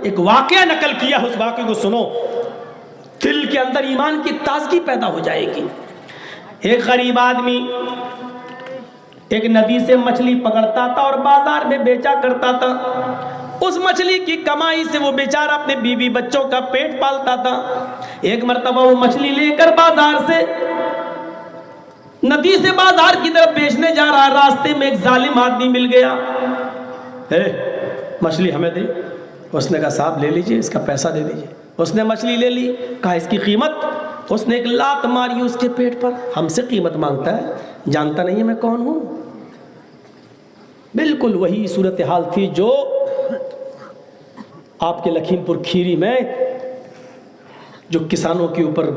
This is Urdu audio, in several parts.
ایک واقعہ نقل کیا، اس واقعے کو سنو، دل کے اندر ایمان کی تازگی پیدا ہو جائے گی۔ ایک غریب آدمی ایک ندی سے مچھلی پکڑتا تھا اور بازار میں بیچا کرتا تھا۔ اس مچھلی کی کمائی سے وہ بیچارہ اپنے بیوی بچوں کا پیٹ پالتا تھا۔ ایک مرتبہ وہ مچھلی لے کر بازار سے ندی سے بازار کی طرف بیچنے جا رہا، راستے میں ایک ظالم آدمی مل گیا۔ مچھلی ہمیں دے۔ اس نے کہا صاحب لے لیجئے، اس کا پیسہ دے دیجئے۔ اس نے مچھلی لے لی، کہا اس کی قیمت۔ اس نے ایک لات ماری اس کے پیٹ پر۔ ہم سے قیمت مانگتا ہے، جانتا نہیں ہے میں کون ہوں؟ بالکل وہی صورتحال تھی جو آپ کے لکھیم پور کھیری میں جو کسانوں کے اوپر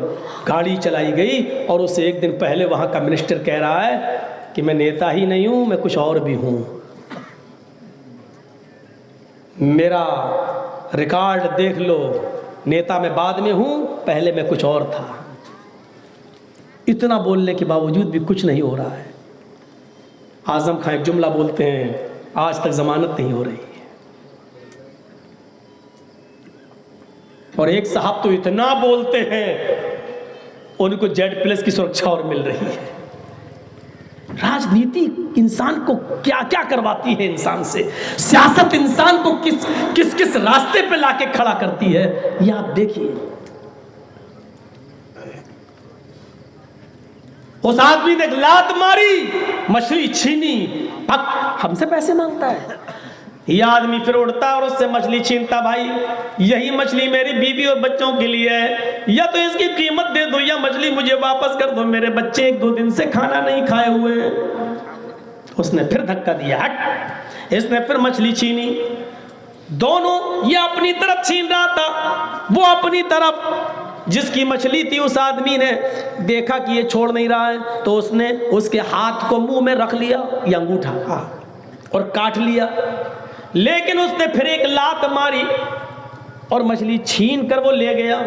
گاڑی چلائی گئی اور اسے ایک دن پہلے وہاں کا منسٹر کہہ رہا ہے کہ میں نیتا ہی نہیں ہوں، میں کچھ اور بھی ہوں، میرا ریکارڈ دیکھ لو، نیتا میں بعد میں ہوں، پہلے میں کچھ اور تھا۔ اتنا بولنے کے باوجود بھی کچھ نہیں ہو رہا ہے۔ اعظم خان ایک جملہ بولتے ہیں، آج تک ضمانت نہیں ہو رہی ہے۔ اور ایک صاحب تو اتنا بولتے ہیں ان کو زیڈ پلس کی سرکشا اور مل رہی ہے۔ راجنیتی انسان کو کیا کیا کرواتی ہے انسان سے، سیاست انسان کو کس راستے پہ لا کے کھڑا کرتی ہے، یہ آپ دیکھیے۔ اس آدمی نے ایک لات ماری، مچھلی چھینی، ہم سے پیسے مانگتا ہے۔ یہ آدمی پھر اڑتا اور اس سے مچھلی چھینتا، بھائی یہی مچھلی میری بیوی اور بچوں کے لیے ہے، یا تو اس کی قیمت دے دو یا مچھلی مجھے واپس کر دو، میرے بچے 1-2 دن سے کھانا نہیں کھائے ہوئے ہیں۔ اس نے پھر دھکا دیا، ہٹ۔ اس نے پھر مچھلی چھینی، دونوں، یہ اپنی طرف چھین رہا تھا، وہ اپنی طرف۔ جس کی مچھلی تھی اس آدمی نے دیکھا کہ یہ چھوڑ نہیں رہا ہے تو اس نے اس کے ہاتھ کو منہ میں رکھ لیا، یہ انگوٹھا، اور کاٹ لیا۔ لیکن اس نے پھر ایک لات ماری اور مچھلی چھین کر وہ لے گیا،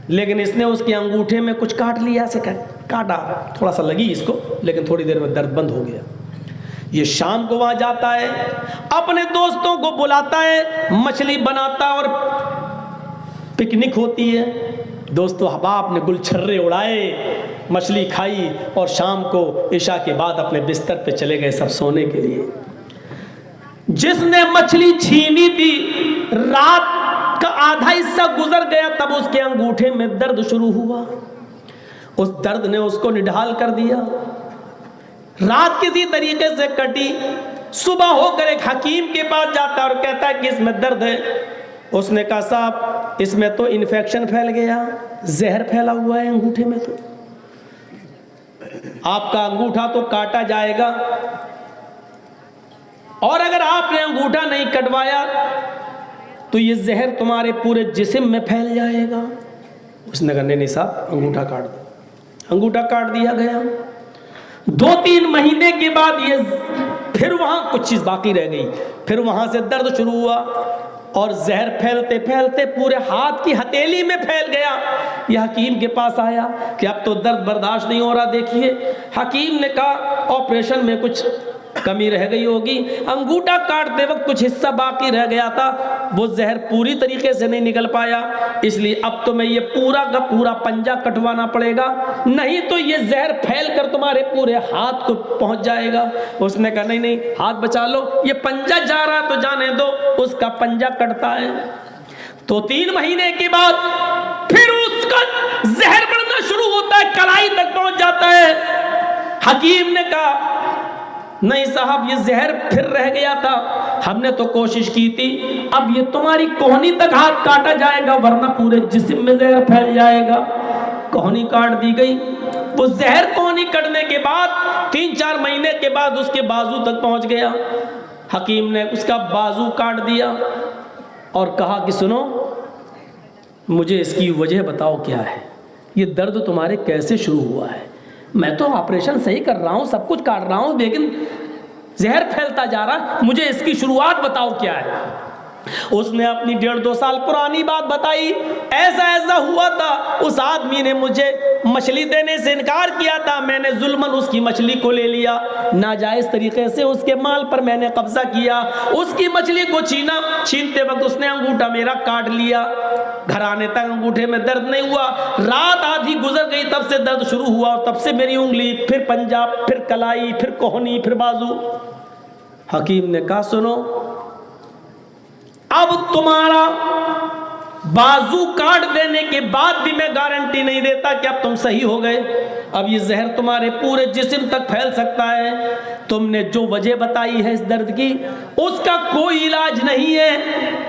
لیکن اس نے اس کے انگوٹھے میں کچھ کاٹ لیا، ایسے کاٹا، تھوڑا سا لگی اس کو، لیکن تھوڑی دیر میں درد بند ہو گیا۔ یہ شام کو وہاں جاتا ہے، اپنے دوستوں کو بلاتا ہے، مچھلی بناتا اور پکنک ہوتی ہے، دوستو احباب نے گل چھرے اڑائے، مچھلی کھائی، اور شام کو عشاء کے بعد اپنے بستر پہ چلے گئے سب سونے کے لیے۔ جس نے مچھلی چھینی تھی، رات کا آدھا حصہ گزر گیا، تب اس کے انگوٹھے میں درد شروع ہوا۔ اس درد نے اس کو نڈھال کر دیا۔ رات کسی طریقے سے کٹی، صبح ہو کر ایک حکیم کے پاس جاتا اور کہتا ہے کہ اس میں درد ہے۔ اس نے کہا صاحب اس میں تو انفیکشن پھیل گیا، زہر پھیلا ہوا ہے انگوٹھے میں، تو آپ کا انگوٹھا تو کاٹا جائے گا، اور اگر آپ نے انگوٹھا نہیں کٹوایا تو یہ زہر تمہارے پورے جسم میں پھیل جائے گا۔ اس نے کہا نہیں صاحب انگوٹھا کاٹ دو۔ انگوٹھا کاٹ دیا گیا۔ 2-3 مہینے کے بعد یہ پھر وہاں کچھ چیز باقی رہ گئی، پھر وہاں سے درد شروع ہوا اور زہر پھیلتے پھیلتے پورے ہاتھ کی ہتھیلی میں پھیل گیا۔ یہ حکیم کے پاس آیا کہ اب تو درد برداشت نہیں ہو رہا، دیکھیے۔ حکیم نے کہا آپریشن میں کچھ کمی رہ گئی ہوگی، انگوٹھا کاٹتے وقت کچھ حصہ باقی رہ گیا تھا، وہ زہر پوری طریقے سے نہیں نکل پایا، اس لیے اب تو میں یہ پورا کا پورا پنجہ کٹوانا پڑے گا، نہیں تو یہ زہر پھیل کر تمہارے پورے ہاتھ کو پہنچ جائے گا۔ اس نے کہا نہیں ہاتھ بچا لو، یہ پنجہ جا رہا ہے تو جانے دو۔ اس کا پنجہ کٹتا ہے تو 3 مہینے کے بعد پھر اس کا زہر بڑھنا شروع ہوتا ہے، کلائی تک پہنچ جاتا ہے۔ حکیم نے کہا نہیں صاحب یہ زہر پھر رہ گیا تھا، ہم نے تو کوشش کی تھی، اب یہ تمہاری کوہنی تک ہاتھ کاٹا جائے گا ورنہ پورے جسم میں زہر پھیل جائے گا۔ کوہنی کاٹ دی گئی، وہ زہر کوہنی کٹنے کے بعد 3-4 مہینے کے بعد اس کے بازو تک پہنچ گیا۔ حکیم نے اس کا بازو کاٹ دیا اور کہا کہ سنو مجھے اس کی وجہ بتاؤ کیا ہے، یہ درد تمہارے کیسے شروع ہوا ہے؟ میں تو آپریشن صحیح کر رہا ہوں، سب کچھ کاٹ رہا ہوں، لیکن زہر پھیلتا جا رہا، مجھے اس کی شروعات بتاؤ کیا ہے۔ اس نے اپنی 1.5-2 سال پرانی بات بتائی، ایسا ایسا ہوا تھا، اس آدمی نے مجھے مچھلی دینے سے انکار کیا تھا، میں نے ظلماً اس کی مچھلی کو لے لیا، ناجائز طریقے سے اس کے مال پر میں نے قبضہ کیا، اس کی مچھلی کو چھینا، چھینتے وقت اس نے انگوٹھا میرا کاٹ لیا، گھر آنے تک انگوٹھے میں درد نہیں ہوا، رات آدھی گزر گئی تب سے درد شروع ہوا، اور تب سے میری انگلی، پھر پنجہ، پھر کلائی، پھر کوہنی، پھر بازو۔ حکیم نے کہا سنو، اب تمہارا بازو کاٹ دینے کے بعد بھی میں گارنٹی نہیں دیتا کہ اب تم صحیح ہو گئے، اب یہ زہر تمہارے پورے جسم تک پھیل سکتا ہے، تم نے جو وجہ بتائی ہے اس درد کی اس کا کوئی علاج نہیں ہے،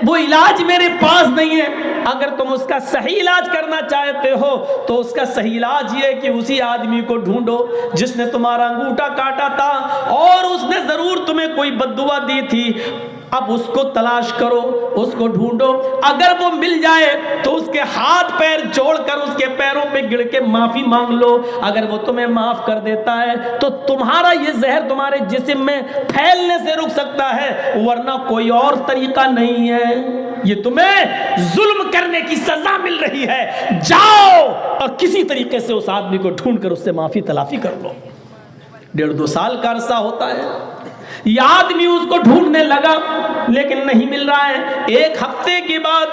وہ علاج میرے پاس نہیں ہے، اگر تم اس کا صحیح علاج کرنا چاہتے ہو تو اس کا صحیح علاج یہ ہے کہ اسی آدمی کو ڈھونڈو جس نے تمہارا انگوٹھا کاٹا تھا اور اس نے ضرور تمہیں کوئی بددعا دی تھی، اب اس کو تلاش کرو، اس کو ڈھونڈو، اگر وہ مل جائے تو اس کے ہاتھ پیر جوڑ کر اس کے پیروں پہ گڑ کے معافی مانگ لو، اگر وہ تمہیں معاف کر دیتا ہے تو تمہارا یہ زہر تمہارے جسم میں پھیلنے سے رک سکتا ہے، ورنہ کوئی اور طریقہ نہیں ہے، یہ تمہیں ظلم کرنے کی سزا مل رہی ہے، جاؤ اور کسی طریقے سے اس آدمی کو ڈھونڈ کر اس سے معافی تلافی کر لو۔ 1.5-2 سال کا عرصہ ہوتا ہے، یہ آدمی اس کو ڈھونڈنے لگا لیکن نہیں مل رہا ہے، 1 ہفتے کے بعد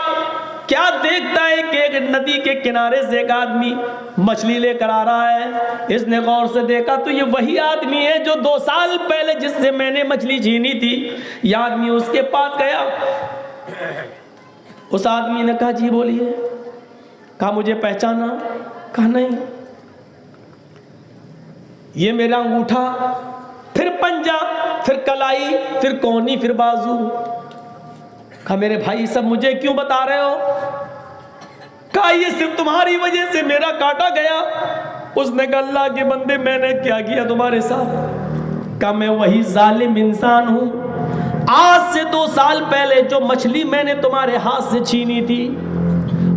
کیا دیکھتا ہے کہ ایک ندی کے کنارے سے ایک آدمی مچھلی لے کر آ رہا ہے، اس نے غور سے دیکھا تو یہ وہی آدمی ہے جو 2 سال پہلے جس سے میں نے مچھلی چھینی تھی، یہ آدمی اس کے پاس گیا، اس آدمی نے کہا جی بولیے، کہا مجھے پہچانا، کہا نہیں، یہ میرا انگوٹھا، پھر پنجہ، پھر کلائی، پھر کونی، پھر بازو، کہا میرے بھائی سب مجھے کیوں بتا رہے ہو، کہا یہ صرف تمہاری وجہ سے میرا کاٹا گیا، اس نے کہا اللہ کے بندے میں نے کیا کیا تمہارے ساتھ، کہا میں وہی ظالم انسان ہوں، آج سے 2 سال پہلے جو مچھلی میں نے تمہارے ہاتھ سے چھینی تھی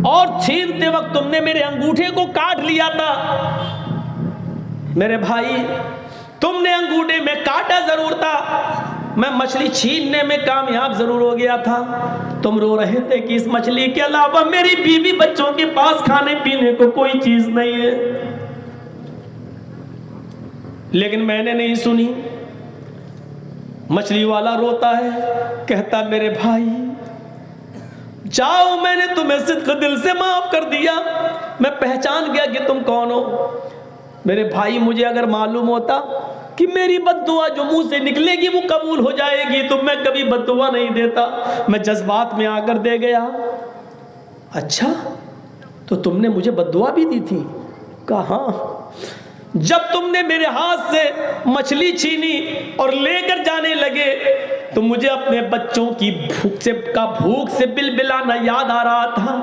اور چھینتے وقت تم نے میرے انگوٹھے کو کاٹ لیا تھا، میرے بھائی تم نے انگوٹھے میں کاٹا ضرور تھا، میں مچھلی چھیننے میں کامیاب ضرور ہو گیا تھا، تم رو رہے تھے کہ اس مچھلی کے علاوہ میری بیوی بچوں کے پاس کھانے پینے کو کوئی چیز نہیں ہے، لیکن میں نے نہیں سنی، مچھلی والا روتا ہے، کہتا میرے بھائی جاؤ، میں نے تمہیں صدق دل سے معاف کر دیا، میں پہچان گیا کہ تم کون ہو، میرے بھائی مجھے اگر معلوم ہوتا کہ میری بد دعا جو منہ سے نکلے گی وہ قبول ہو جائے گی تو میں کبھی بد دعا نہیں دیتا، میں جذبات میں آ کر دے گیا، اچھا تو تم نے مجھے بد دعا بھی دی تھی، کہا ہاں، جب تم نے میرے ہاتھ سے مچھلی چھینی اور لے کر جانے لگے تو مجھے اپنے بچوں کی بھوک سے بلبلانا یاد آ رہا تھا،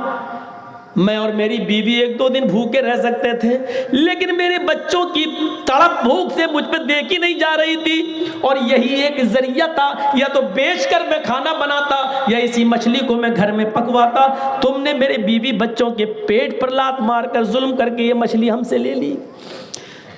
میں اور میری بیوی 1-2 دن بھوکے رہ سکتے تھے، لیکن میرے بچوں کی تڑپ بھوک سے مجھ پہ دیکھی نہیں جا رہی تھی، اور یہی ایک ذریعہ تھا، یا تو بیچ کر میں کھانا بناتا یا اسی مچھلی کو میں گھر میں پکواتا، تم نے میرے بیوی بچوں کے پیٹ پر لات مار کر ظلم کر کے یہ مچھلی ہم سے لے لی،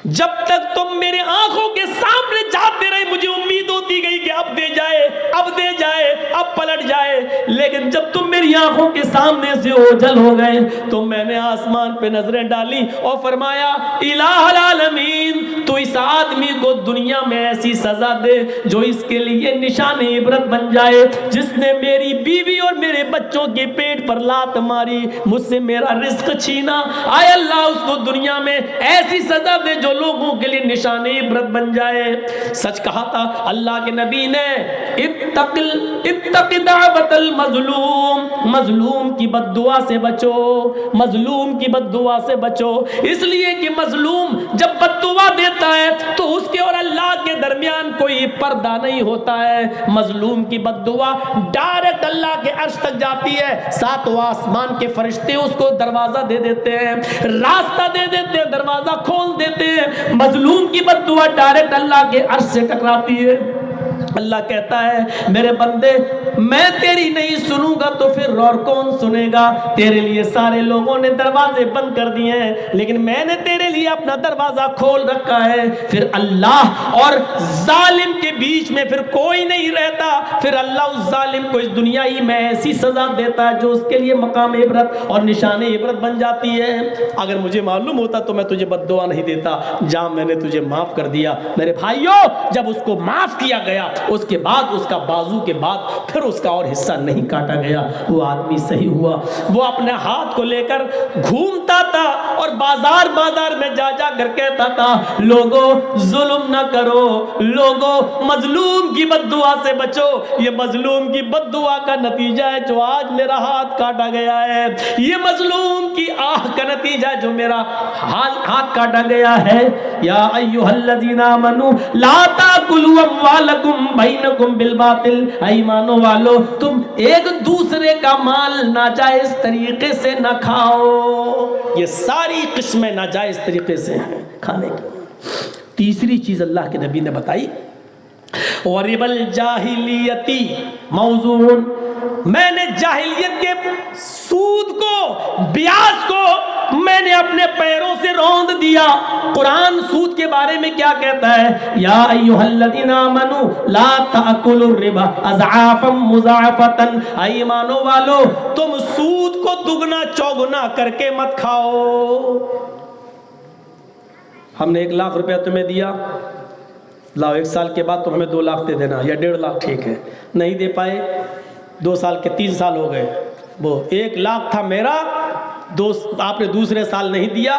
جب تک تم میرے آنکھوں کے سامنے جاتے رہے مجھے امید ہوتی گئی کہ اب دے جائے، اب دے جائے، اب پلٹ جائے، لیکن جب تم میری آنکھوں کے سامنے سے اوجھل ہو گئے تو میں نے آسمان پہ نظریں ڈالی اور فرمایا الہ العالمین تو اس آدمی کو دنیا میں ایسی سزا دے جو اس کے لیے نشان عبرت بن جائے، جس نے میری بیوی اور میرے بچوں کے پیٹ پر لات ماری، مجھ سے میرا رزق چھینا، آئے اللہ اس کو دنیا میں ایسی سزا دے جو لوگوں کے لیے نشان عبرت بن جائے۔ سچ کہا تھا اللہ کے نبی نے، اتق دعوت المظلوم، مظلوم کی بد دعا سے بچو، مظلوم کی بد دعا سے بچو، اس لیے کہ مظلوم جب بد دعا دیتا ہے تو اس کے اور اللہ کے درمیان کوئی پردہ نہیں ہوتا ہے، مظلوم کی بد دعا ڈائریکٹ اللہ کے عرش تک جاتی ہے، 7واں آسمان کے فرشتے اس کو دروازہ دے دیتے ہیں، راستہ دے دیتے ہیں، دروازہ کھول دیتے ہیں، مظلوم کی بد دعا ڈائریکٹ اللہ کے عرش سے ٹکراتی ہے۔ اللہ کہتا ہے میرے بندے میں تیری نہیں سنوں گا تو پھر اور کون سنے گا؟ تیرے لیے سارے لوگوں نے دروازے بند کر دیے ہیں لیکن میں نے تیرے لیے اپنا دروازہ کھول رکھا ہے۔ پھر اللہ اور ظالم کے بیچ میں پھر کوئی نہیں رہتا، پھر اللہ اس ظالم کو اس دنیا ہی میں ایسی سزا دیتا ہے جو اس کے لیے مقام عبرت اور نشان عبرت بن جاتی ہے۔ اگر مجھے معلوم ہوتا تو میں تجھے بد دعا نہیں دیتا، جہاں میں نے تجھے معاف کر دیا۔ میرے بھائیوں، جب اس کو معاف کیا گیا اس کے بعد اس کا بازو کے بعد پھر اس کا اور حصہ نہیں کاٹا گیا، وہ آدمی صحیح ہوا۔ وہ اپنے ہاتھ کو لے کر گھومتا تھا اور بازار بازار میں جا جا کر کہتا تھا لوگوں ظلم نہ کرو، لوگوں مظلوم کی بد دعا سے بچو، یہ مظلوم کی بد دعا کا نتیجہ ہے جو آج میرا ہاتھ کاٹا گیا ہے، یہ مظلوم کی آہ کا نتیجہ ہے جو میرا ہاتھ کاٹا گیا ہے۔ یا ایھا الذین آمنوا لا تاکلوا اموالکم بینکم بالباطل، ایمانو والو تم ایک دوسرے کا مال ناجائز طریقے سے نہ کھاؤ۔ یہ ساری قسمیں ناجائز طریقے سے ہیں کھانے کی۔ تیسری چیز اللہ کے نبی نے بتائی وَرِبَ الْجَاهِلِيَّةِ مَوْضُوعٌ، میں نے جاہلیت کے سود کو، بیاج کو میں نے اپنے پیروں سے روند دیا۔ قرآن سود کے بارے میں کیا کہتا ہے؟ یا ایھا الذین آمنوا لا تأکلوا الربا اضعافا مضاعفۃ، ایمانو والو تم سود کو دگنا چوگنا کر کے مت کھاؤ۔ ہم نے 1 لاکھ روپیہ تمہیں دیا، لاؤ 1 سال کے بعد تم ہمیں 2 لاکھ دے دینا یا 1.5 لاکھ، ٹھیک ہے، نہیں دے پائے 2 سال کے 3 سال ہو گئے، وہ 1 لاکھ تھا میرا، آپ نے دوسرے سال نہیں دیا،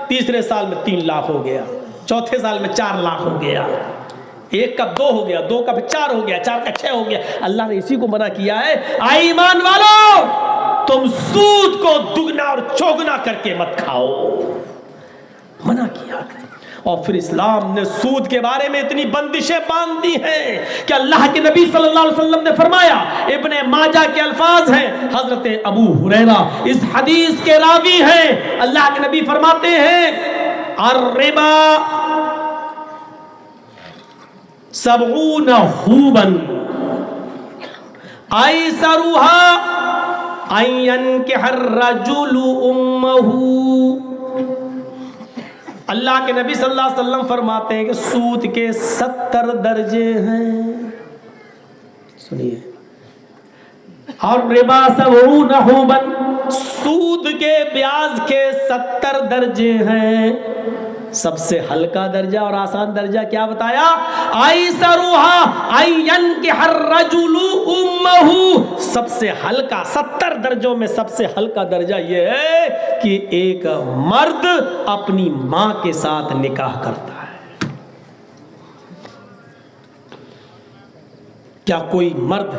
تیسرے سال میں 3 لاکھ ہو گیا، چوتھے سال میں 4 لاکھ ہو گیا، 1 کا 2 ہو گیا، 2 کا 4 ہو گیا، 4 کا 6 ہو گیا۔ اللہ نے اسی کو منع کیا ہے، اے ایمان والو تم سود کو دگنا اور چوگنا کر کے مت کھاؤ، منع کیا۔ اور پھر اسلام نے سود کے بارے میں اتنی بندشیں باندھ دی ہیں کہ اللہ کے نبی صلی اللہ علیہ وسلم نے فرمایا، ابن ماجہ کے الفاظ ہیں، حضرت ابو ہریرہ اس حدیث کے راوی ہیں، اللہ کے نبی فرماتے ہیں الربا 70 حوبا ایسرها ان ينكح الرجل امه۔ اللہ کے نبی صلی اللہ علیہ وسلم فرماتے ہیں کہ سود کے 70 درجے ہیں، سنیے، اور ربا 70 حوبا، سود کے بیاج کے 70 درجے ہیں۔ سب سے ہلکا درجہ اور آسان درجہ کیا بتایا؟ ایسرها ان ينكح الرجل امه، سب سے ہلکا 70 درجوں میں سب سے ہلکا درجہ یہ ہے کہ ایک مرد اپنی ماں کے ساتھ نکاح کرتا ہے۔ کیا کوئی مرد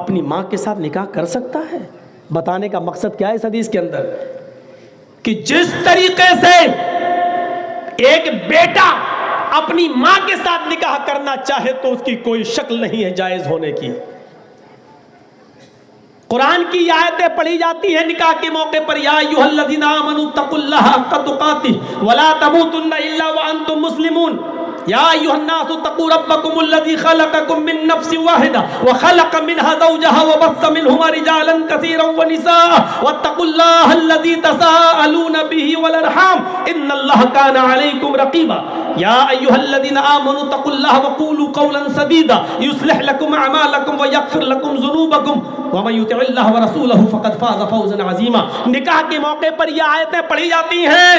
اپنی ماں کے ساتھ نکاح کر سکتا ہے؟ بتانے کا مقصد کیا ہے اس حدیث کے اندر؟ کہ جس طریقے سے ایک بیٹا اپنی ماں کے ساتھ نکاح کرنا چاہے تو اس کی کوئی شکل نہیں ہے جائز ہونے کی۔ قرآن کی آیتیں پڑھی جاتی ہیں نکاح کے موقع پر، یا ایھا الذین آمنوا اتقوا اللہ حق تقاتہ ولا تموتن الا وانتم مسلمون، یا ایھا الناس اتقوا ربکم الذی خلقکم من نفس واحدہ وخلق منها زوجها وبث منہما رجالا کثیرا ونساء واتقوا اللہ الذی تساءلون به والارحام ان اللہ کان علیکم رقیبا، یا ایھا الذین آمنوا اتقوا اللہ وقولوا قولا سدیدا یصلح لکم اعمالکم ویغفر لکم ذنوبکم ومن یطع اللہ ورسولہ فقد فاز فوزا عظیما۔ نکاح کے موقع پر یہ آیتیں پڑھی جاتی ہیں،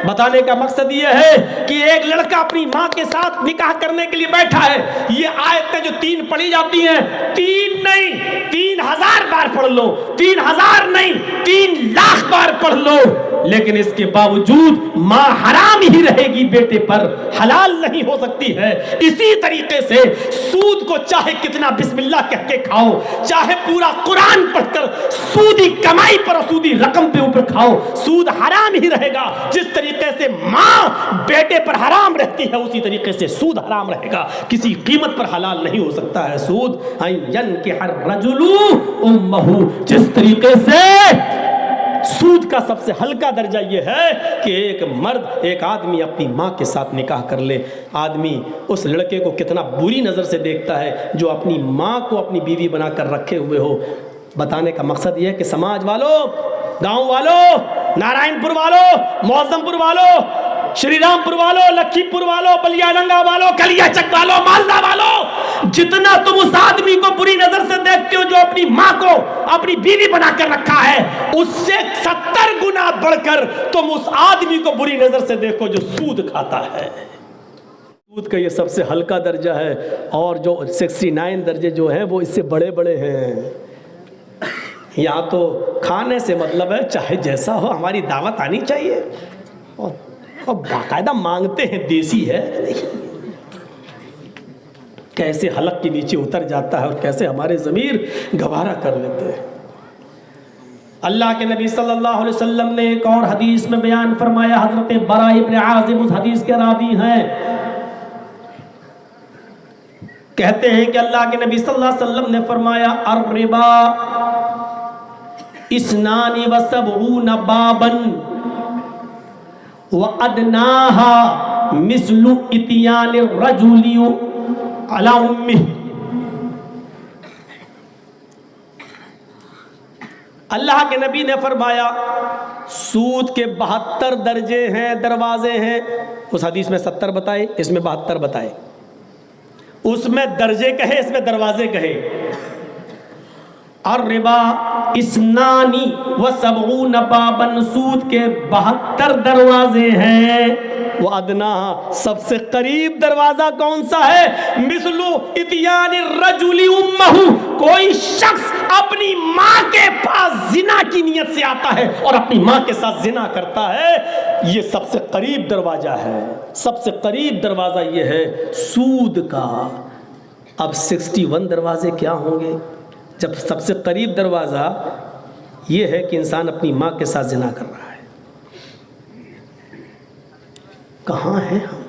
بتانے کا مقصد یہ ہے کہ ایک لڑکا اپنی ماں کے ساتھ نکاح کرنے کے لیے بیٹھا ہے، یہ آیتیں جو 3 پڑھی جاتی ہیں، 3 نہیں 3000 بار پڑھ لو، 3000 نہیں 3 لاکھ بار پڑھ لو، لیکن اس کے باوجود ماں حرام ہی رہے گی بیٹے پر، حلال نہیں ہو سکتی ہے۔ اسی طریقے سے سود کو چاہے کتنا بسم اللہ کہہ کے کھاؤ، چاہے پورا قرآن پڑھ کر سودی کمائی پر اور سودی رقم پہ اوپر کھاؤ، سود حرام ہی رہے گا۔ جس طریقے سے ماں بیٹے پر حرام رہتی ہے اسی طریقے سے سود حرام رہے گا، کسی قیمت پر حلال نہیں ہو سکتا ہے سود۔ ان ينكح الرجل امه، جس طریقے سے سود کا سب سے ہلکا درجہ یہ ہے کہ ایک مرد ایک آدمی اپنی ماں کے ساتھ نکاح کر لے. آدمی اس لڑکے کو کتنا بری نظر سے دیکھتا ہے جو اپنی ماں کو اپنی بیوی بنا کر رکھے ہوئے ہو. بتانے کا مقصد یہ ہے کہ سماج والوں، گاؤں والوں، نارائن پور والوں، معظم پور والوں، شری رام پور والوں، لکھی پور والوں، بلیا ڈنگا والوں، کلیا چک والوں، مالدہ والوں، جتنا تم اس آدمی کو بری نظر سے دیکھتے ہو جو اپنی ماں کو اپنی بیوی بنا کر رکھا ہے، اس سے 70 گنا بڑھ کر تم اس آدمی کو بری نظر سے دیکھو جو سود کھاتا ہے. سود کا یہ سب سے ہلکا درجہ ہے، اور جو 69 درجے جو ہیں وہ اس سے بڑے بڑے ہیں. یہاں تو کھانے سے مطلب ہے چاہے جیسا ہو ہماری دعوت آنی چاہیے، اور باقاعدہ مانگتے ہیں، دیسی ہے. کیسے حلق کے نیچے اتر جاتا ہے اور کیسے ہمارے ضمیر گوارا کر لیتے ہیں. اللہ کے نبی صلی اللہ علیہ وسلم نے ایک اور حدیث میں بیان فرمایا، حضرت براء ابن عازب اس حدیث کے راوی ہیں، کہتے ہیں کہ اللہ کے نبی صلی اللہ علیہ وسلم نے فرمایا الربا 72 بابا وَأَدْنَاهَا مِثْلُ إِتْيَانِ الرَّجُلِ عَلَى أُمِّهِ. اللہ کے نبی نے فرمایا سود کے 72 درجے ہیں، دروازے ہیں. اس حدیث میں 70 بتائے، اس میں 72 بتائے. اس میں درجے کہے، اس میں دروازے کہے. الربا 72 بابا، سود کے 72 دروازے ہیں. وہ ادنا، سب سے قریب دروازہ کون سا ہے؟ مثل اتیان الرجل امہ، کوئی شخص اپنی ماں کے پاس زنا کی نیت سے آتا ہے اور اپنی ماں کے ساتھ زنا کرتا ہے. یہ سب سے قریب دروازہ ہے، سب سے قریب دروازہ یہ ہے سود کا. اب 61 دروازے کیا ہوں گے جب سب سے قریب دروازہ یہ ہے کہ انسان اپنی ماں کے ساتھ زنا کر رہا ہے. کہاں ہیں ہم؟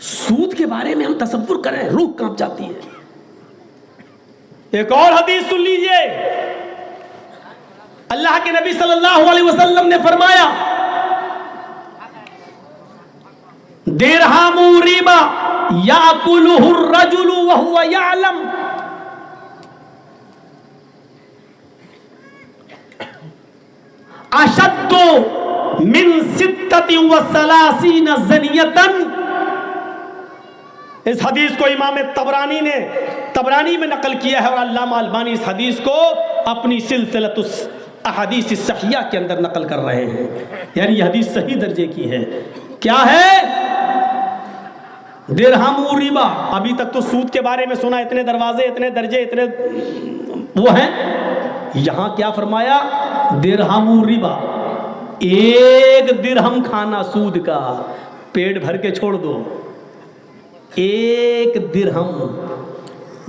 سود کے بارے میں ہم تصور کریں روح کانپ جاتی ہے. ایک اور حدیث سن لیجئے، اللہ کے نبی صلی اللہ علیہ وسلم نے فرمایا درہم ربا یاکلہ الرجل وہو یعلم. اشد من 36 زنیۃ. اس حدیث کو امام طبرانی میں نقل کیا ہے، اور علامہ البانی اس حدیث کو اپنی سلسلۃ احادیث الصحیحہ کے اندر نقل کر رہے ہیں. یعنی یہ حدیث صحیح درجے کی ہے. کیا ہے؟ درہم ربا. ابھی تک تو سود کے بارے میں سنا، اتنے دروازے، اتنے درجے، اتنے وہ ہیں. یہاں کیا فرمایا؟ درہم ربا، 1 درہم کھانا سود کا. پیٹ بھر کے چھوڑ دو. 1 درہم،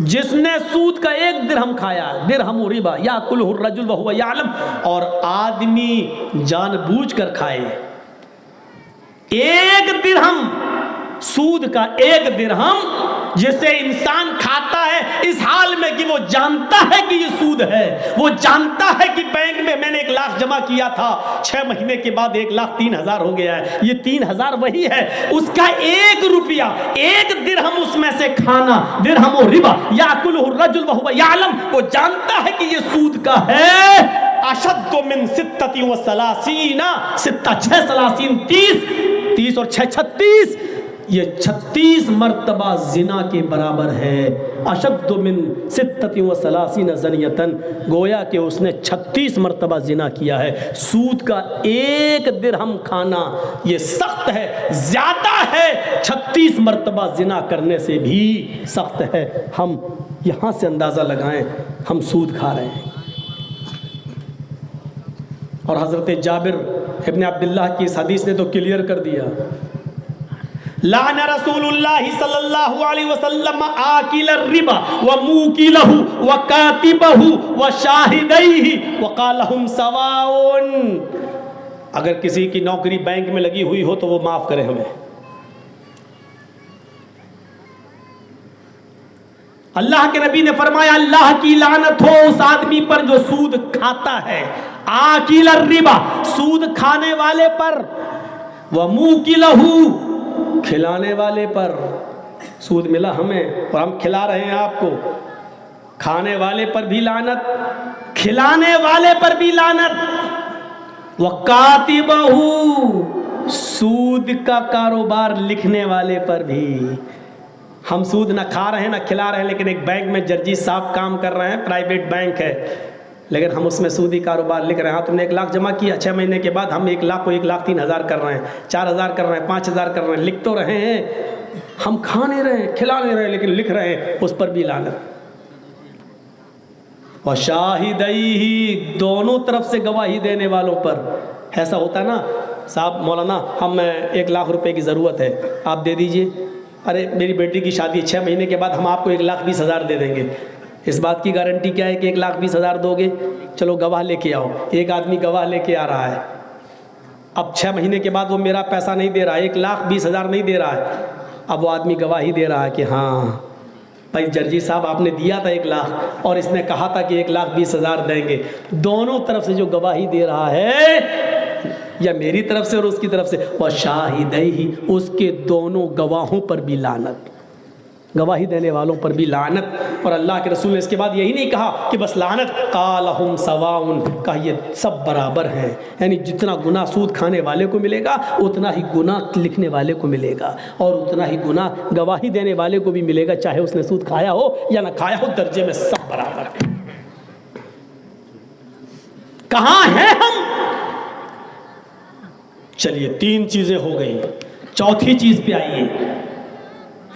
جس نے سود کا 1 درہم کھایا، درہم ربا یاکلہ الرجل وہو یعلم، اور آدمی جان بوجھ کر کھائے. 1 درہم سود کا، 1 درہم جسے انسان کھاتا ہے اس حال میں کہ وہ جانتا ہے کہ یہ سود ہے. وہ جانتا ہے کہ بینک میں میں نے 1 لاکھ جمع کیا تھا، 6 مہینے کے بعد 1,03,000 ہو گیا ہے. یہ 3,000 وہی ہے. اس کا 1 روپیہ، 1 درہم اس میں سے کھانا، درہم و ربا یاکلہ الرجل وہو یعلم، وہ جانتا ہے کہ یہ سود کا ہے. اشد من 36، 30 اور 6 36، یہ 36 مرتبہ زنا کے برابر ہے. اشد من 36 زنیتن، گویا کہ اس نے 36 مرتبہ زنا کیا ہے. سود کا 1 درہم کھانا یہ سخت ہے، زیادہ ہے. 36 مرتبہ زنا کرنے سے بھی سخت ہے. ہم یہاں سے اندازہ لگائیں ہم سود کھا رہے ہیں. اور حضرت جابر ابن عبداللہ کی اس حدیث نے تو کلیئر کر دیا، لعن رسول اللہ صلی اللہ علیہ وسلم آکل الربا وموکلہ وکاتبہ وشاہدیہ وقالہم سواء. اگر کسی کی نوکری بینک میں لگی ہوئی ہو تو وہ معاف کرے ہمیں. اللہ کے نبی نے فرمایا اللہ کی لعنت ہو اس آدمی پر جو سود کھاتا ہے، آکل الربا، سود کھانے والے پر، وموکلہ، کھلانے والے پر۔ سود ملا ہمیں اور ہم کھلا رہے ہیں آپ کو، کھانے والے پر بھی لعنت، کھلانے والے پر بھی لعنت، وکاتبہ، سود کا کاروبار لکھنے والے پر بھی۔ ہم سود نہ کھا رہے ہیں نہ کھلا رہے ہیں، لیکن ایک بینک میں جرجی صاحب کام کر رہے ہیں، پرائیویٹ بینک ہے، لیکن ہم اس میں سودی کاروبار لکھ رہے ہیں۔ ہاں تم نے 1 لاکھ جمع کیا، 6 مہینے کے بعد ہم 1 لاکھ کو 1,03,000 کر رہے ہیں، 4,000 کر رہے ہیں، 5,000 کر رہے ہیں، لکھ تو رہے ہیں، ہم کھا نہیں رہے ہیں، کھلا نہیں رہے ہیں، لیکن لکھ رہے ہیں، اس پر بھی لعنت۔ وشاہدیہ، دونوں طرف سے گواہی دینے والوں پر۔ ایسا ہوتا ہے نا صاحب، مولانا ہم 1 لاکھ روپے کی ضرورت ہے، آپ دے دیجئے۔ ارے میری بیٹی کی شادی 6 مہینے کے بعد ہم آپ کو 1,20,000 دے دیں گے۔ اس بات کی گارنٹی کیا ہے کہ 1,20,000 دو گے؟ چلو گواہ لے کے آؤ۔ ایک آدمی گواہ لے کے آ رہا ہے، اب 6 مہینے کے بعد وہ میرا پیسہ نہیں دے رہا ہے، 1,20,000 نہیں دے رہا ہے، اب وہ آدمی گواہی دے رہا ہے کہ ہاں بھائی جرجی صاحب آپ نے دیا تھا 1 لاکھ اور اس نے کہا تھا کہ 1,20,000 دیں گے۔ دونوں طرف سے جو گواہی دے رہا ہے، یا میری طرف سے اور اس کی طرف سے، وشاہدیہ، اس کے دونوں گواہوں پر بھی لعنت، گواہی دینے والوں پر بھی لعنت۔ اور اللہ کے رسول نے اس کے بعد یہی نہیں کہا کہ بس لعنت، قال ہم سواء، کہا یہ سب برابر ہیں، یعنی جتنا گناہ سود کھانے والے کو ملے گا اتنا ہی گناہ لکھنے والے کو ملے گا، اور اتنا ہی گناہ گواہی دینے والے کو بھی ملے گا، چاہے اس نے سود کھایا ہو یا نہ کھایا ہو، درجے میں سب برابر ہیں۔ کہاں ہیں ہم؟ چلیے 3 چیزیں ہو گئیں، چوتھی چیز پہ آئیے،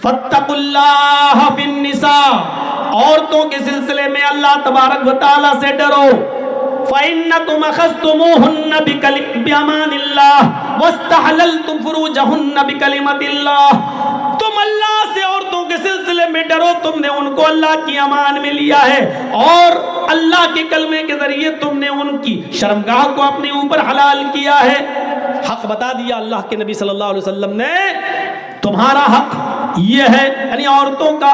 فاتقوا اللہ فی النساء، عورتوں کے سلسلے میں اللہ تبارک و تعالیٰ سے ڈرو، فَإِنَّكُمْ أَخَذْتُمُوهُنَّ بِأَمَانِ اللَّهِ وَاسْتَحْلَلْتُمْ فُرُوجَهُنَّ بِكَلِمَةِ اللَّهِ، تم اللہ سے عورتوں کے سلسلے میں ڈرو، تم نے ان کو اللہ کی امان میں لیا ہے اور اللہ کے کلمے کے ذریعے تم نے ان کی شرمگاہ کو اپنے اوپر حلال کیا ہے۔ حق بتا دیا اللہ کے نبی صلی اللہ علیہ وسلم نے، تمہارا حق یہ ہے، یعنی عورتوں کا،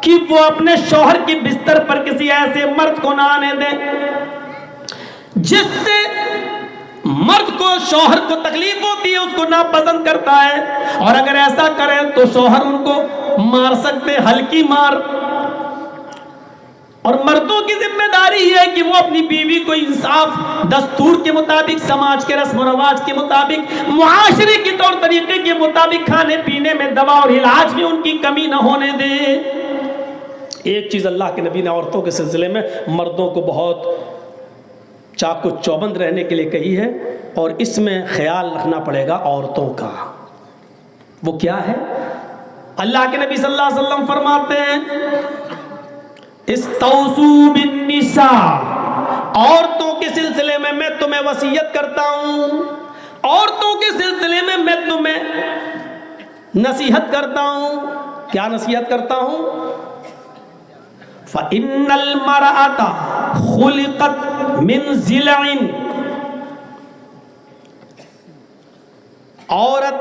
کہ وہ اپنے شوہر کے بستر پر کسی ایسے مرد کو نہ آنے دیں جس سے مرد کو، شوہر کو تکلیف ہوتی ہے، اس کو ناپسند کرتا ہے، اور اگر ایسا کریں تو شوہر ان کو مار سکتے، ہلکی مار۔ اور مردوں کی ذمہ داری یہ ہے کہ وہ اپنی بیوی کو انصاف، دستور کے مطابق، سماج کے رسم و رواج کے مطابق، معاشرے کے طور طریقے کے مطابق کھانے پینے میں، دوا اور علاج میں ان کی کمی نہ ہونے دے۔ ایک چیز اللہ کے نبی نے عورتوں کے سلسلے میں مردوں کو بہت چاق و چوبند رہنے کے لیے کہی ہے، اور اس میں خیال رکھنا پڑے گا عورتوں کا۔ وہ کیا ہے؟ اللہ کے نبی صلی اللہ علیہ وسلم فرماتے ہیں، استوصوا بالنساء، عورتوں کے سلسلے میں میں تمہیں وصیت کرتا ہوں، عورتوں کے سلسلے میں میں تمہیں نصیحت کرتا ہوں۔ کیا نصیحت کرتا ہوں؟ فَإِنَّ الْمَرْأَةَ خُلِقَتْ مِنْ ضِلْعٍ، عورت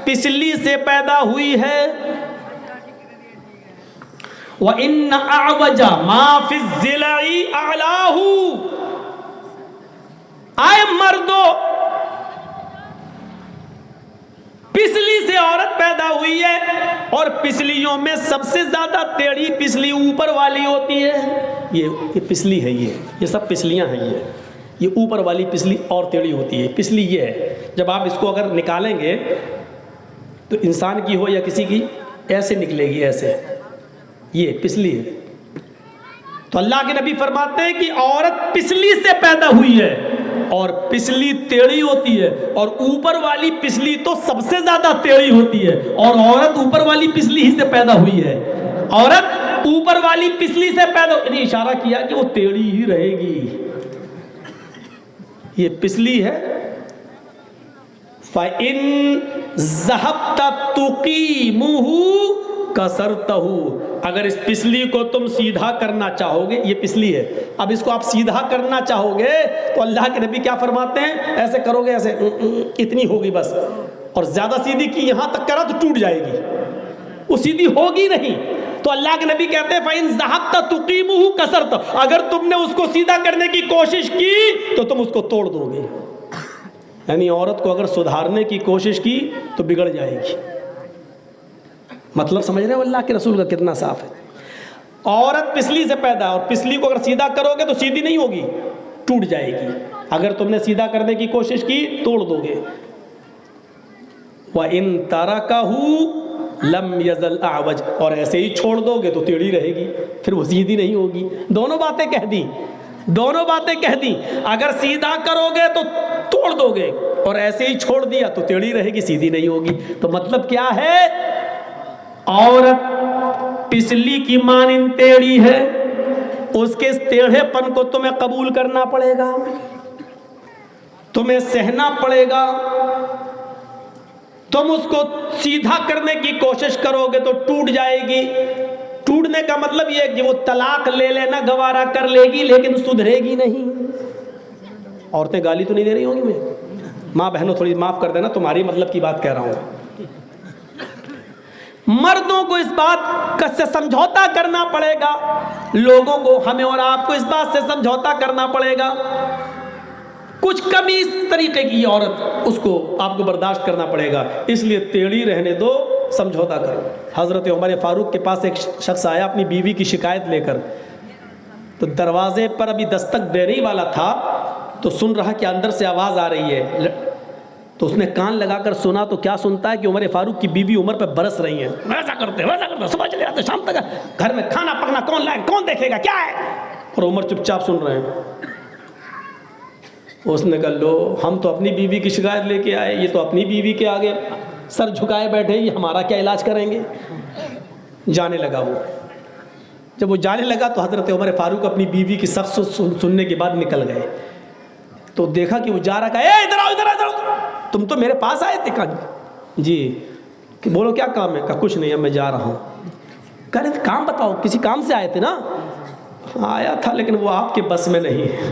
پسلی سے پیدا ہوئی ہے، وَإِنَّ أَعْوَجَ مَا فِي الضِّلَعِ أَعْلَاهُ، آئے مردو، پسلی سے عورت پیدا ہوئی ہے، اور پسلیوں میں سب سے زیادہ ٹیڑھی پسلی اوپر والی ہوتی ہے۔ یہ پسلی ہے، یہ سب پسلیاں ہیں، یہ اوپر والی پسلی اور ٹیڑھی ہوتی ہے۔ پسلی یہ ہے، جب آپ اس کو اگر نکالیں گے تو انسان کی ہو یا کسی کی، ایسے نکلے گی، ایسے، یہ پسلی ہے۔ تو اللہ کے نبی فرماتے ہیں کہ عورت پسلی سے پیدا ہوئی ہے، اور پسلی ٹیڑھی ہوتی ہے، اور اوپر والی پسلی تو سب سے زیادہ ٹیڑھی ہوتی ہے، اور عورت اوپر والی پسلی ہی سے پیدا ہوئی ہے۔ عورت اوپر والی پسلی سے پیدا، یعنی اشارہ کیا کہ وہ ٹیڑھی ہی رہے گی، یہ پسلی ہے۔ فَإِن ذَهَبْتَ تُقِيمُهُ كَسَرْتَهُ، اگر اس پسلی کو تم سیدھا کرنا چاہو گے، یہ پسلی ہے، اب اس کو آپ سیدھا کرنا چاہو گے تو اللہ کے نبی کیا فرماتے ہیں؟ ایسے کرو گے، ایسے اتنی ہوگی بس، اور زیادہ سیدھی کی یہاں تک کرا تو ٹوٹ جائے گی، وہ سیدھی ہوگی نہیں۔ تو اللہ کے نبی کہتے ہیں فَإِن ذَهَبْتَ تُقِيمُهُ كَسَرْتَ، اگر تم نے اس کو سیدھا کرنے کی کوشش کی تو تم اس کو توڑ دو گے. یعنی عورت کو اگر سدھارنے کی کوشش کی تو بگڑ جائے گی. مطلب سمجھ رہے ہو اللہ کے رسول کا کتنا صاف ہے. عورت پسلی سے پیدا، اور پسلی کو اگر سیدھا کرو گے تو سیدھی نہیں ہوگی، ٹوٹ جائے گی. اگر تم نے سیدھا کرنے کی کوشش کی توڑ دو گے. وَإِن تَرَكَهُ لَمْ يَزَلْ أَعْوَجَ، اور ایسے ہی چھوڑ دو گے تو ٹیڑھی رہے گی، پھر وہ سیدھی نہیں ہوگی. دونوں باتیں کہہ دی، دونوں باتیں کہہ دی. اگر سیدھا کرو گے تو توڑ دو گے، اور ایسے ہی چھوڑ دیا تو ٹیڑھی رہے گی، سیدھی نہیں ہوگی. تو مطلب کیا ہے؟ عورت پسلی کی مانند ٹیڑھی ہے، اس کے ٹیڑھے پن کو تمہیں قبول کرنا پڑے گا، تمہیں سہنا پڑے گا. تم اس کو سیدھا کرنے کی کوشش کرو گے تو ٹوٹ جائے گی. ٹوٹنے کا مطلب یہ ہے کہ وہ طلاق لے لینا گوارا کر لے گی لیکن سدھرے گی نہیں. عورتیں گالی تو نہیں دے رہی ہوں گی؟ میں ماں بہنوں تھوڑی معاف کر دینا، تمہاری مطلب کی بات کہہ رہا ہوں. مردوں کو اس بات سے سمجھوتا کرنا پڑے گا، لوگوں کو، ہمیں اور آپ کو اس بات سے سمجھوتا کرنا پڑے گا. کچھ کمی اس طریقے کی عورت، اس کو آپ کو برداشت کرنا پڑے گا، اس لیے ٹیڑھی رہنے دو، سمجھوتا کرو. حضرت عمر فاروق کے پاس ایک شخص آیا اپنی بیوی کی شکایت لے کر، تو دروازے پر ابھی دستک دینے ہی والا تھا تو سن رہا کہ اندر سے آواز آ رہی ہے. تو اس نے کان لگا کر سنا تو کیا سنتا ہے کہ عمر فاروق کی بیوی عمر پہ برس رہی ہیں. ویسا کرتے صبح چلے جاتے شام تک، گھر میں کھانا پکنا کون لائے، کون دیکھے گا، کیا ہے. اور عمر چپ چاپ سن رہے ہیں. اس نے کہا لو، ہم تو اپنی بیوی کی شکایت لے کے آئے، یہ تو اپنی بیوی کے آگے سر جھکائے بیٹھے، یہ ہمارا کیا علاج کریں گے. جانے لگا وہ. جب وہ جانے لگا تو حضرت عمر فاروق اپنی بیوی کی سخت سننے کے بعد نکل گئے. تو دیکھا کہ وہ جا رہا، کہا اے ادھر آؤ ادھر آؤ، تم تو میرے پاس آئے تھے. کہا جی. کہ بولو کیا کام ہے؟ کہا کچھ نہیں، اب میں جا رہا ہوں. کہہ رہے کام بتاؤ، کسی کام سے آئے تھے نا؟ آیا تھا لیکن وہ آپ کے بس میں نہیں ہے،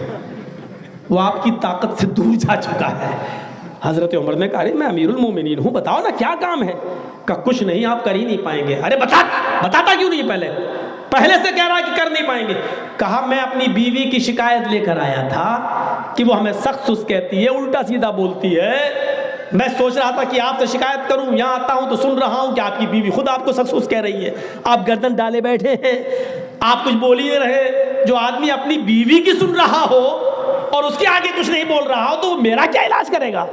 وہ آپ کی طاقت سے دور جا چکا ہے. حضرت عمر نے کہا میں امیر المومنین ہوں، بتاؤ نا کیا کام ہے. کہا کچھ نہیں، آپ کر ہی نہیں پائیں گے. ارے بتاتا کیوں نہیں پہلے سے کہہ رہا کہ کر نہیں پائیں گے. کہا میں اپنی بیوی کی شکایت لے کر آیا تھا کہ وہ ہمیں سخت سست کہتی ہے، الٹا سیدھا بولتی ہے. میں سوچ رہا تھا کہ آپ سے شکایت کروں، یہاں آتا ہوں تو سن رہا ہوں کہ آپ کی بیوی خود آپ کو سخت سست کہہ رہی ہے. آپ گردن ڈالے بیٹھے ہیں، آپ کچھ بول ہی نہیں رہے. جو آدمی اپنی بیوی کی سن رہا ہو اور اس کے آگے کچھ نہیں بول رہا ہو تو وہ میرا کیا علاج کرے گا.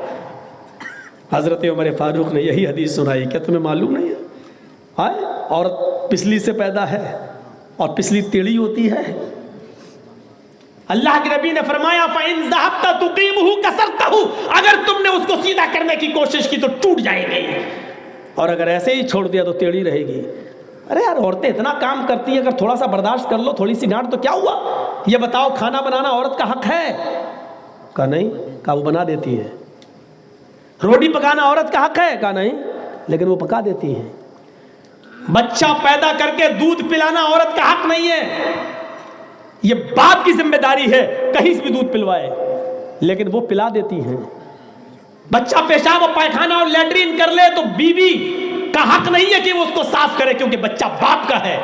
حضرت عمر فاروق نے یہی حدیث سنائی. کیا تمہیں معلوم نہیں ہے عورت پسلی سے پیدا ہے اور پسلی ٹیڑھی ہوتی ہے. اللہ کے نبی نے فرمایا فَإِن ذَهَبْتَ تُقِيمُهُ كَسَرْتَهُ، اگر تم نے اس کو سیدھا کرنے کی کوشش کی تو ٹوٹ جائے گی، اور اگر ایسے ہی چھوڑ دیا تو ٹیڑھی رہے گی. ارے یار عورتیں اتنا کام کرتی ہیں، اگر تھوڑا سا برداشت کر لو، تھوڑی سی ڈانٹ تو کیا ہوا. یہ بتاؤ کھانا بنانا عورت کا حق ہے؟ کہا نہیں. کہا وہ بنا دیتی ہے. روٹی پکانا عورت کا حق ہے؟ کہا نہیں، لیکن وہ پکا دیتی ہیں. بچہ پیدا کر کے دودھ پلانا عورت کا حق نہیں ہے، یہ باپ کی ذمہ داری ہے کہیں سے بھی دودھ پلوائے، لیکن وہ پلا دیتی ہیں. بچہ پیشاب و پائخانہ اور لیٹرین کر لے تو بیوی کا حق نہیں ہے کہ وہ اس کو صاف کرے، کیونکہ بچہ باپ کا ہے.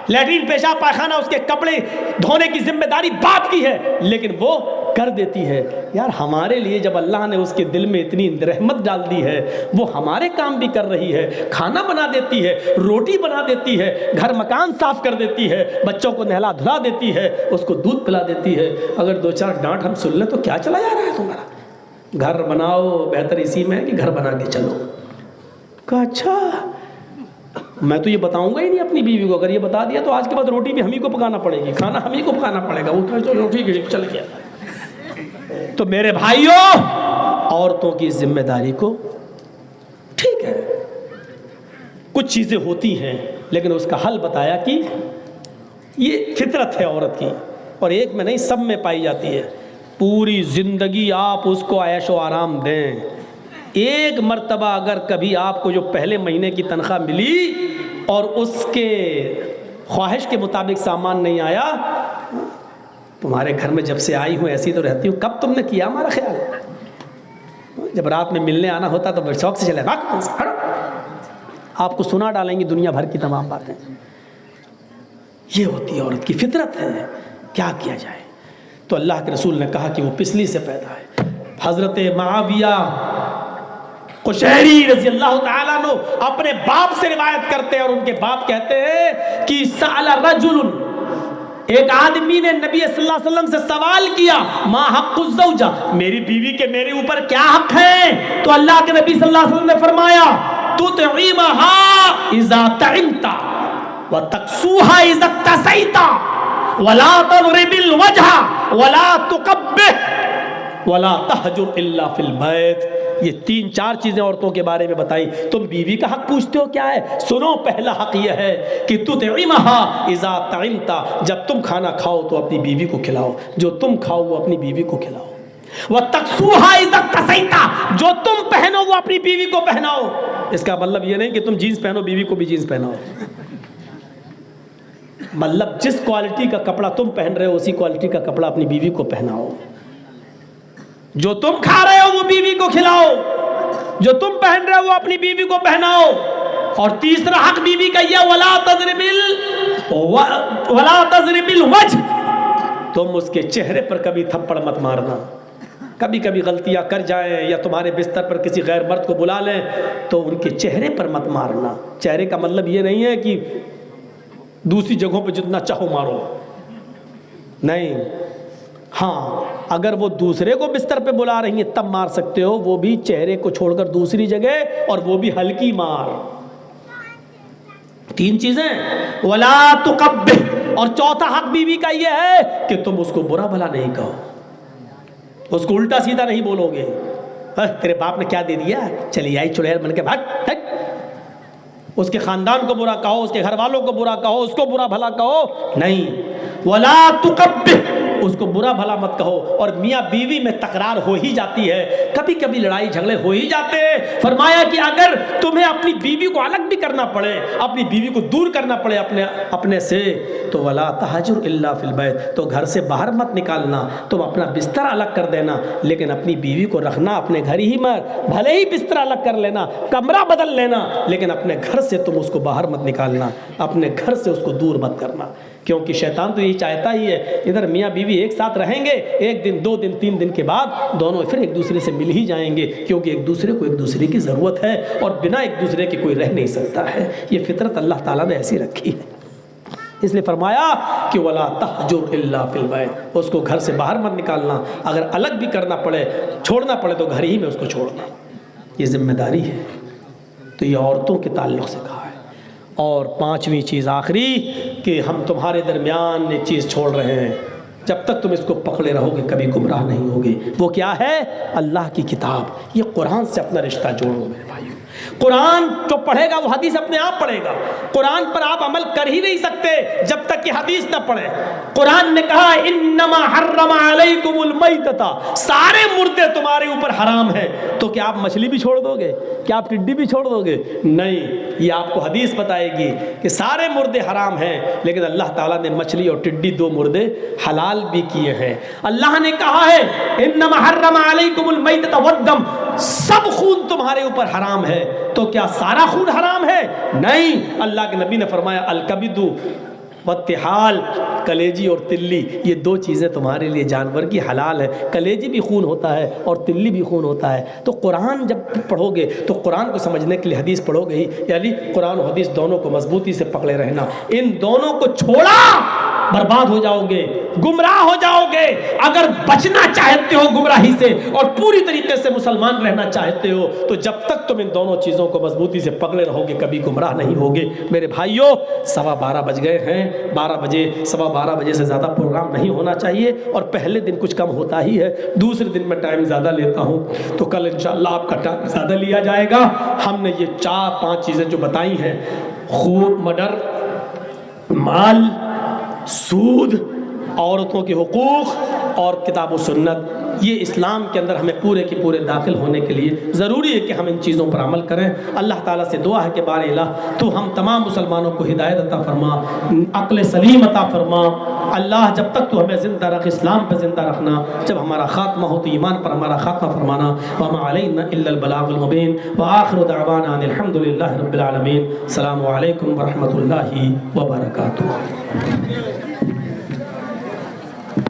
لیٹرین پیشاب پائخانہ اس کے کپڑے دھونے کی ذمہ داری باپ کی ہے، لیکن وہ کر دیتی ہے. یار ہمارے لیے جب اللہ نے اس کے دل میں اتنی رحمت ڈال دی ہے، وہ ہمارے کام بھی کر رہی ہے، کھانا بنا دیتی ہے، روٹی بنا دیتی ہے، گھر مکان صاف کر دیتی ہے، بچوں کو نہلا دھلا دیتی ہے، اس کو دودھ پلا دیتی ہے. اگر دو چار ڈانٹ ہم سن لیں تو کیا چلا جا رہا ہے تمہارا. گھر بناؤ، بہتر اسی میں ہے کہ گھر بنا کے چلو. کہا اچھا میں تو یہ بتاؤں گا ہی نہیں اپنی بیوی کو، اگر یہ بتا دیا تو آج کے بعد روٹی بھی ہم ہی کو پکانا پڑے گی، کھانا ہم ہی کو پکانا پڑے گا. وہ تو روٹی چل گیا. تو میرے بھائیوں، عورتوں کی ذمہ داری کو ٹھیک ہے، کچھ چیزیں ہوتی ہیں لیکن اس کا حل بتایا کہ یہ فطرت ہے عورت کی، اور ایک میں نہیں سب میں پائی جاتی ہے. پوری زندگی آپ اس کو عیش و آرام دیں، ایک مرتبہ اگر کبھی آپ کو جو پہلے مہینے کی تنخواہ ملی اور اس کے خواہش کے مطابق سامان نہیں آیا، تمہارے گھر میں جب سے آئی ہوں ایسی تو رہتی ہوں، کب تم نے کیا ہمارا خیال؟ جب رات میں ملنے آنا ہوتا تو بڑے شوق سے چلے آپ کو سنا ڈالیں گی دنیا بھر کی تمام باتیں. یہ ہوتی ہے عورت کی فطرت ہے، کیا کیا جائے؟ تو اللہ کے رسول نے کہا کہ وہ پسلی سے پیدا ہے۔ حضرت معاویہ قشیری رضی اللہ تعالیٰ عنہ اپنے باپ سے روایت کرتے ہیں، اور ان کے باپ کہتے ہیں کہ سأل رجل، ایک آدمی نے نبی صلی اللہ علیہ وسلم سے سوال کیا، ما حق الزوجہ، میری بیوی کے میرے اوپر کیا حق ہے؟ تو اللہ کے نبی صلی اللہ علیہ وسلم نے فرمایا تطعمها اذا طعمت وتكسوها اذا اكتسيت ولا تضرب الوجه ولا تقبح ولا تهجر الا في البيت۔ یہ 3-4 چیزیں عورتوں کے بارے میں بتائی۔ تم بیوی کا حق پوچھتے ہو کیا ہے؟ سنو، پہلا حق یہ ہے کہ تطعمها اذا طعمت، جب تم کھانا کھاؤ تو اپنی بیوی کو کھلاؤ، جو تم کھاؤ وہ اپنی بیوی کو کھلاؤ۔ وَتَكْسُوهَا إِذَا اكْتَسَيْتَ، جو تم پہنو وہ اپنی بیوی کو پہناؤ۔ اس کا مطلب یہ نہیں کہ تم جینز پہنو بیوی کو بھی جینز پہناؤ، مطلب جس کوالٹی کا کپڑا تم پہن رہے ہو اسی کوالٹی کا کپڑا اپنی بیوی کو پہناؤ۔ جو تم کھا رہے ہو وہ بیوی کو کھلاؤ، جو تم پہن رہے ہو وہ اپنی بیوی کو پہناؤ۔ اور تیسرا حق بیوی کا یہ وَلَا تَضْرِبِ الْوَجْهِ، تم اس کے چہرے پر کبھی تھپڑ مت مارنا۔ کبھی کبھی غلطیاں کر جائیں یا تمہارے بستر پر کسی غیر مرد کو بلا لیں تو ان کے چہرے پر مت مارنا۔ چہرے کا مطلب یہ نہیں ہے کہ دوسری جگہوں پہ جتنا چاہو مارو، نہیں، ہاں اگر وہ دوسرے کو بستر پہ بلا رہی ہیں تب مار سکتے ہو، وہ بھی چہرے کو چھوڑ کر دوسری جگہ، اور وہ بھی ہلکی مار۔ 3 چیزیں، ولا تقبح، اور چوتھا حق بیوی کا یہ ہے کہ تم اس کو برا بھلا نہیں کہو، اس کو الٹا سیدھا نہیں بولو گے، تیرے باپ نے کیا دے دیا، چلی آئی چڑیل بن کے بھاگ۔ اس کے خاندان کو برا کہو، اس کے گھر والوں کو برا کہو، اس کو برا بھلا کہو، نہیں۔ ولا تقبح، اس کو برا بھلا مت کہو۔ اور میاں بیوی میں تکرار ہو ہی جاتی ہے، کبھی کبھی لڑائی جھگڑے ہو ہی جاتے ہیں۔ فرمایا کہ اگر تمہیں اپنی بیوی کو الگ بھی کرنا پڑے، اپنی بیوی کو دور کرنا پڑے اپنے سے، تو ولا تہجر الا فی البیت، تو گھر سے باہر مت نکالنا، تم اپنا بستر الگ کر دینا، لیکن اپنی بیوی کو رکھنا اپنے گھر ہی میں، بھلے ہی بستر الگ کر لینا، کمرہ بدل لینا، لیکن اپنے گھر سے تم اس کو باہر مت نکالنا، اپنے گھر سے اس کو دور مت کرنا، کیونکہ شیطان تو یہی چاہتا ہی ہے۔ ادھر میاں بیوی ایک ساتھ رہیں گے، 1 دن 2 دن 3 دن کے بعد دونوں پھر ایک دوسرے سے مل ہی جائیں گے، کیونکہ ایک دوسرے کو ایک دوسرے کی ضرورت ہے، اور بنا ایک دوسرے کے کوئی رہ نہیں سکتا ہے۔ یہ فطرت اللہ تعالیٰ نے ایسی رکھی ہے، اس لیے فرمایا کہ وَلَا تَحْجُرْ إِلَّا فِي الْبَيْتِ، اس کو گھر سے باہر مت نکالنا، اگر الگ بھی کرنا پڑے، چھوڑنا پڑے تو گھر ہی میں اس کو چھوڑنا، یہ ذمہ داری ہے۔ تو یہ عورتوں کے تعلق سے کہا ہے۔ اور 5ویں چیز آخری کہ ہم تمہارے درمیان ایک چیز چھوڑ رہے ہیں، جب تک تم اس کو پکڑے رہو گے کبھی گمراہ نہیں ہوگے۔ وہ کیا ہے؟ اللہ کی کتاب۔ یہ قرآن سے اپنا رشتہ جوڑو میرے بھائیو۔ قرآن جو پڑھے گا وہ حدیث اپنے آپ پڑھے گا۔ قرآن پر آپ عمل کر ہی نہیں سکتے جب تک کہ حدیث نہ پڑھے۔ قرآن نے کہا انما حرم علیکم المیتۃ، سارے مردے تمہارے اوپر حرام ہے، تو کیا آپ مچھلی بھی چھوڑ دو گے؟ کیا آپ ٹڈی بھی چھوڑ دو گے؟ نہیں، یہ آپ کو حدیث بتائے گی کہ سارے مردے حرام ہیں، لیکن اللہ تعالیٰ نے مچھلی اور ٹڈی 2 مردے حلال بھی کیے ہیں۔ اللہ نے کہا ہے انما حرم علیکم المیتۃ والدم، سب خون تمہارے اوپر حرام ہے، تو کیا سارا خون حرام ہے؟ نہیں، اللہ کے نبی نے فرمایا الکبد والطحال، کلیجی اور تلی، یہ 2 چیزیں تمہارے لیے جانور کی حلال ہے۔ کلیجی بھی خون ہوتا ہے اور تلی بھی خون ہوتا ہے۔ تو قرآن جب پڑھو گے تو قرآن کو سمجھنے کے لیے حدیث پڑھو گے ہی، یعنی قرآن و حدیث دونوں کو مضبوطی سے پکڑے رہنا۔ ان دونوں کو چھوڑا برباد ہو جاؤ گے، گمراہ ہو جاؤ گے۔ اگر بچنا چاہتے ہو گمراہی سے اور پوری طریقے سے مسلمان رہنا چاہتے ہو تو جب تک تم ان دونوں چیزوں کو مضبوطی سے پکڑے رہو گے کبھی گمراہ نہیں ہوگے۔ میرے بھائیوں، 12:15 بج گئے ہیں، 12 بجے 12:15 بجے سے زیادہ پروگرام نہیں ہونا چاہیے، اور پہلے دن کچھ کم ہوتا ہی ہے، دوسرے دن میں ٹائم زیادہ لیتا ہوں، تو کل انشاءاللہ آپ کا ٹائم زیادہ لیا جائے گا۔ ہم نے یہ 4-5 چیزیں جو بتائی ہیں، خون، مڈر، مال، سود، عورتوں کے حقوق اور کتاب و سنت، یہ اسلام کے اندر ہمیں پورے کے پورے داخل ہونے کے لیے ضروری ہے کہ ہم ان چیزوں پر عمل کریں۔ اللہ تعالیٰ سے دعا ہے کہ بار الہ تو ہم تمام مسلمانوں کو ہدایت عطا فرما، عقل سلیم عطا فرما، اللہ جب تک تو ہمیں زندہ رکھ، اسلام پہ زندہ رکھنا، جب ہمارا خاتمہ ہو تو ایمان پر ہمارا خاتمہ فرمانا. وما علینا الا البلاغ المبین وآخر دعوانا ان الحمد للہ رب العالمین. السلام علیکم ورحمۃ اللہ وبرکاتہ.